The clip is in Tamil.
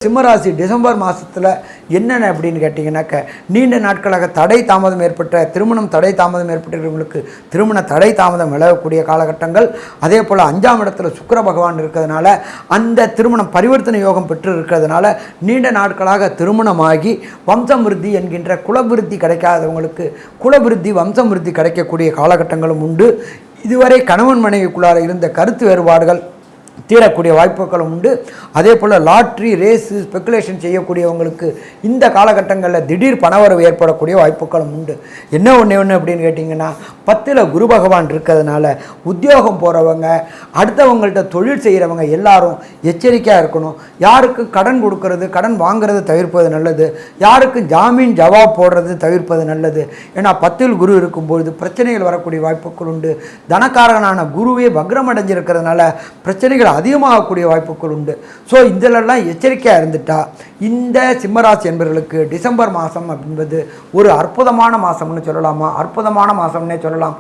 சிம்மராசி டிசம்பர் மாதத்தில் என்னென்ன அப்படின்னு கேட்டிங்கன்னாக்க நீண்ட நாட்களாக தடை தாமதம் ஏற்பட்ட திருமணம் தடை தாமதம் ஏற்பட்டவர்களுக்கு திருமண தடை தாமதம் விலகக்கூடிய காலகட்டங்கள். அதே போல் 5ஆம் இடத்துல சுக்கிர பகவான் இருக்கிறதுனால அந்த திருமணம் பரிவர்த்தனை யோகம் பெற்று இருக்கிறதுனால நீண்ட நாட்களாக திருமணமாகி வம்சமிருத்தி என்கின்ற குலவிருத்தி கிடைக்காதவங்களுக்கு குலவிருத்தி வம்சமிருத்தி கிடைக்கக்கூடிய காலகட்டங்களும் உண்டு. இதுவரை கணவன் மனைவிக்குள்ளார இருந்த கருத்து வேறுபாடுகள் தீரக்கூடிய வாய்ப்புகளும் உண்டு. அதே போல் லாட்ரி ரேஸு ஸ்பெக்குலேஷன் செய்யக்கூடியவங்களுக்கு இந்த காலகட்டங்களில் திடீர் பணவரவு ஏற்படக்கூடிய வாய்ப்புகளும் உண்டு. என்ன ஒன்று அப்படின்னு கேட்டிங்கன்னா 10ல் குரு பகவான் இருக்கிறதுனால உத்தியோகம் போகிறவங்க அடுத்தவங்கள்ட்ட தொழில் செய்கிறவங்க எல்லாரும் எச்சரிக்கையாக இருக்கணும். யாருக்கு கடன் கொடுக்கறது கடன் வாங்கிறது தவிர்ப்பது நல்லது. யாருக்கு ஜாமீன் ஜவாப் போடுறது தவிர்ப்பது நல்லது. ஏன்னா 10ல் குரு இருக்கும்பொழுது பிரச்சனைகள் வரக்கூடிய வாய்ப்புகள் உண்டு. தனக்காரகனான குருவே வக்ரம் அடைஞ்சிருக்கிறதுனால பிரச்சனைகள் அதிகமாகக்கூடிய வாய்ப்புகள் உண்டு. ஸோ இதிலெல்லாம் எச்சரிக்கையாக இருந்துட்டா இந்த சிம்மராசி என்பவர்களுக்கு டிசம்பர் மாதம் என்பது ஒரு அற்புதமான மாதம்னு சொல்லலாமா, அற்புதமான மாதம்னே சொல்லலாம்.